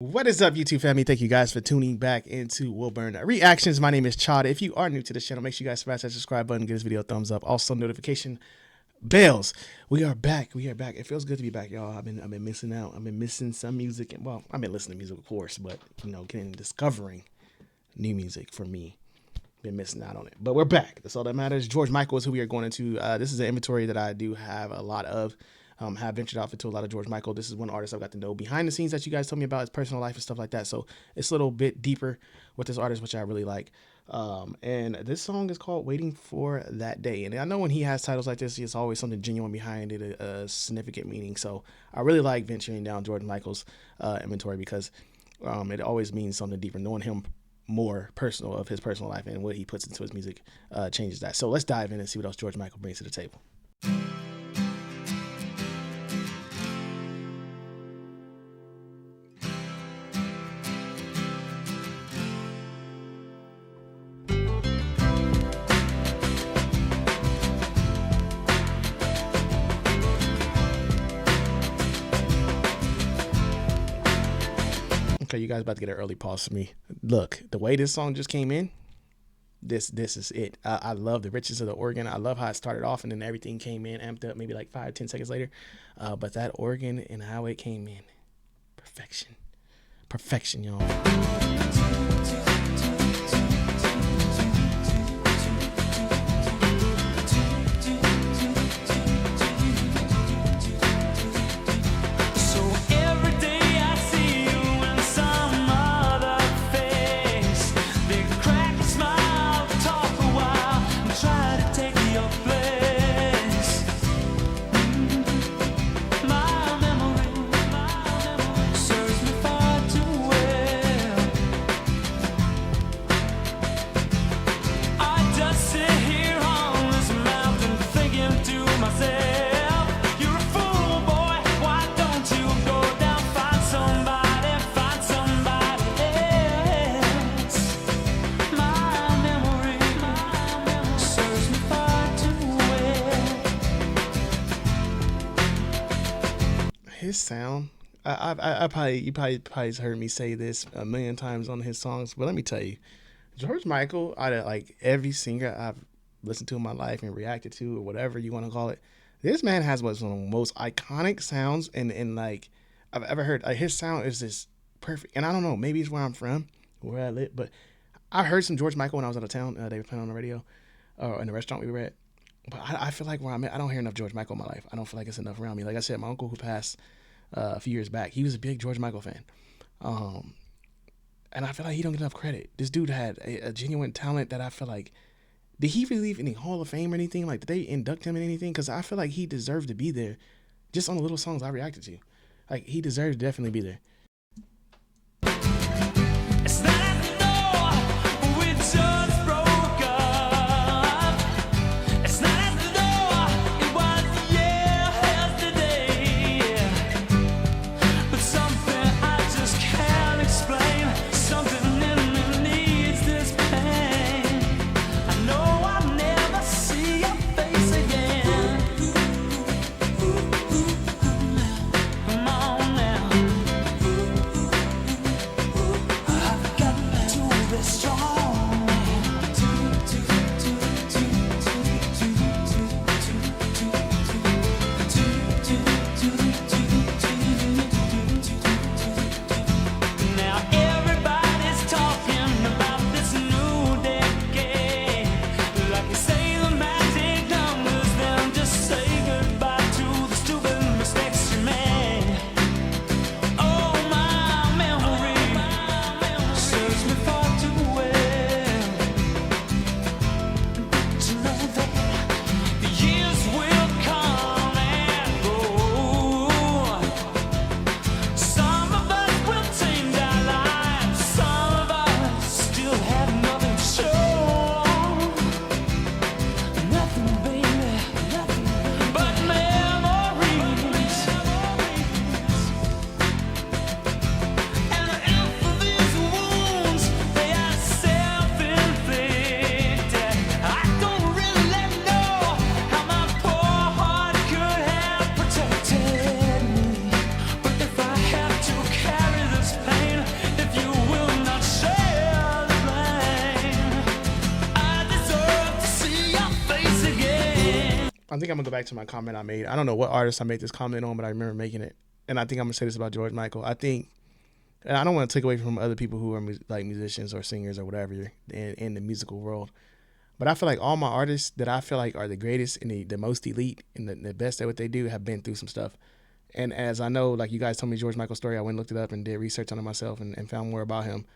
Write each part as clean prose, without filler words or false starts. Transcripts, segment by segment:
What is up, YouTube family? Thank you guys for tuning back into Wilburn Reactions. My name is Chod. If you are new to this channel, make sure you guys smash that subscribe button, give this video a thumbs up. Also, notification bells. We are back. We are back. It feels good to be back, y'all. I've been missing out. I've been missing some music, and well, I've been listening to music, of course, but discovering new music for me. Been missing out on it, but we're back. That's all that matters. George Michael is who we are going into. This is an inventory that I do have a lot of. Have ventured off into a lot of George Michael. This is one artist I've got to know behind the scenes that you guys told me about his personal life and stuff like that. So it's a little bit deeper with this artist, which I really like. And this song is called Waiting for That Day. And I know when he has titles like this, there's always something genuine behind it, a significant meaning. So I really like venturing down George Michael's inventory because it always means something deeper. Knowing him more personal of his personal life and what he puts into his music changes that. So let's dive in and see what else George Michael brings to the table. Okay, you guys about to get an early pause for me. Look, the way this song just came in, this is it. I love the richness of the organ. I love how it started off and then everything came in, amped up maybe like 5-10 seconds later. But that organ and how it came in, perfection. Perfection, y'all. His sound, you probably heard me say this a million times on his songs, but let me tell you, George Michael, out of like every singer I've listened to in my life and reacted to or whatever you want to call it, this man has one of the most iconic sounds and like I've ever heard. His sound is just perfect, and I don't know, maybe it's where I'm from, where I live, but I heard some George Michael when I was out of town. They were playing on the radio or in the restaurant we were at. But I feel like where I'm at, I don't hear enough George Michael in my life. I don't feel like it's enough around me. Like I said, my uncle who passed a few years back, he was a big George Michael fan. And I feel like he don't get enough credit. This dude had a genuine talent that I feel like, did he really leave any Hall of Fame or anything? Like, did they induct him in anything? Because I feel like he deserved to be there just on the little songs I reacted to. Like, he deserved to definitely be there. think I'm gonna go back to my comment I made. I don't know what artist I made this comment on, but I remember making it, and I think I'm gonna say this about George Michael. I think, and I don't want to take away from other people who are like musicians or singers or whatever in the musical world, but I feel like all my artists that I feel like are the greatest and the most elite and the best at what they do have been through some stuff. And as I know, like you guys told me George Michael's story, I went and looked it up and did research on it myself and found more about him.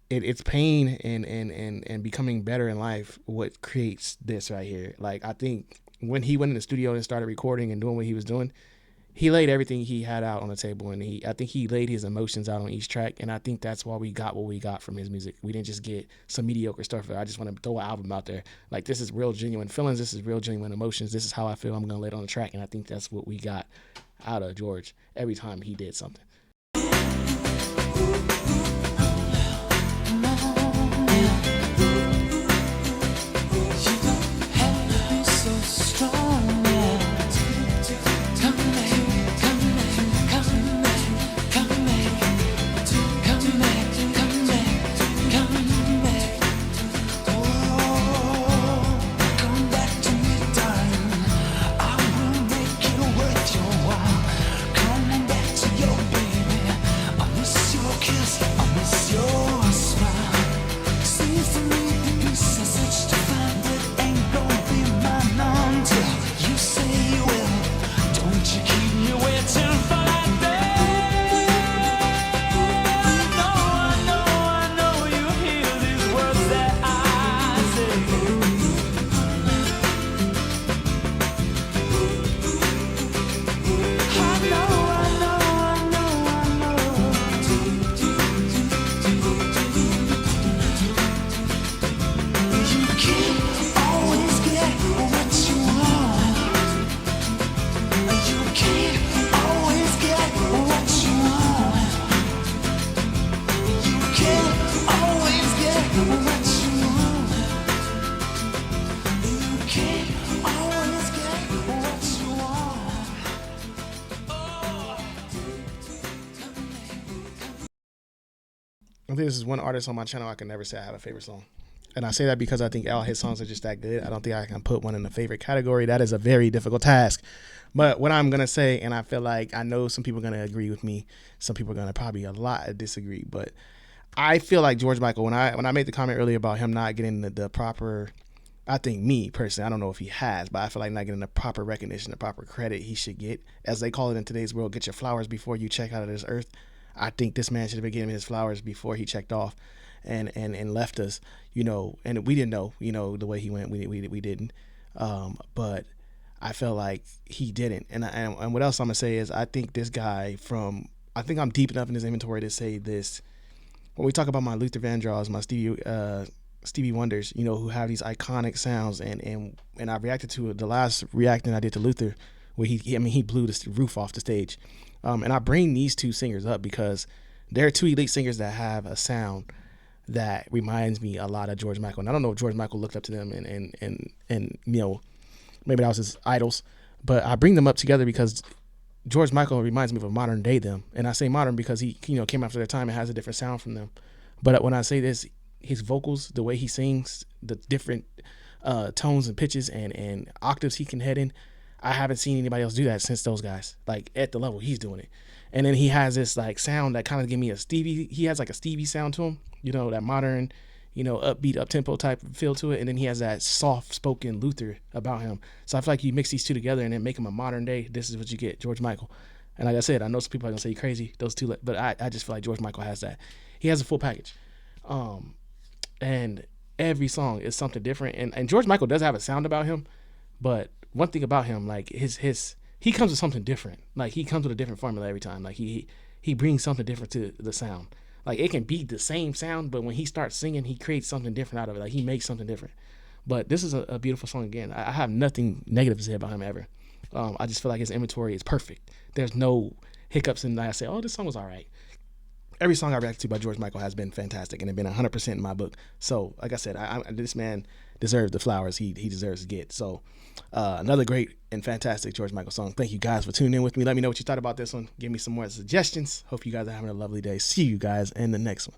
It's pain and becoming better in life what creates this right here. Like, I think when he went in the studio and started recording and doing what he was doing, he laid everything he had out on the table, and I think he laid his emotions out on each track, and I think that's why we got what we got from his music. We didn't just get some mediocre stuff. I just want to throw an album out there. Like, this is real genuine feelings. This is real genuine emotions. This is how I feel. I'm going to lay it on the track, and I think that's what we got out of George every time he did something. I think this is one artist on my channel I can never say I have a favorite song. And I say that because I think all his songs are just that good. I don't think I can put one in the favorite category. That is a very difficult task. But what I'm going to say, and I feel like I know some people are going to agree with me. Some people are going to probably a lot disagree. But I feel like George Michael, when I made the comment earlier about him not getting the proper, I think me personally, I don't know if he has, but I feel like not getting the proper recognition, the proper credit he should get. As they call it in today's world, get your flowers before you check out of this earth. I think this man should have been getting his flowers before he checked off and left us, you know, and we didn't know, you know, the way he went, we didn't. But I felt like he didn't. And what else I'm going to say is I think this guy I think I'm deep enough in his inventory to say this. When we talk about my Luther Vandross, my Stevie Wonders, you know, who have these iconic sounds, and I reacted to the last reacting I did to Luther, where he blew the roof off the stage. And I bring these two singers up because they're two elite singers that have a sound that reminds me a lot of George Michael. And I don't know if George Michael looked up to them and you know, maybe that was his idols, but I bring them up together because George Michael reminds me of a modern day them. And I say modern because he, you know, came after their time and has a different sound from them. But when I say this, his vocals, the way he sings, the different tones and pitches and octaves he can head in, I haven't seen anybody else do that since those guys, like at the level he's doing it. And then he has this like sound that kind of give me he has like a Stevie sound to him, you know, that modern, you know, upbeat, up-tempo type feel to it. And then he has that soft-spoken Luther about him. So I feel like you mix these two together and then make him a modern day, this is what you get, George Michael. And like I said, I know some people are going to say you're crazy, those two, but I just feel like George Michael has that. He has a full package. And every song is something different. And George Michael does have a sound about him, but one thing about him, like he comes with something different. Like he comes with a different formula every time. Like he brings something different to the sound. Like it can be the same sound, but when he starts singing, he creates something different out of it. Like he makes something different. But this is a beautiful song again. I have nothing negative to say about him ever. I just feel like his inventory is perfect. There's no hiccups in that I say, oh, this song was all right. Every song I reacted to by George Michael has been fantastic and it's been 100% in my book. So like I said, this man deserves the flowers he deserves to get. So another great and fantastic George Michael song. Thank you guys for tuning in with me. Let me know what you thought about this one. Give me some more suggestions. Hope you guys are having a lovely day. See you guys in the next one.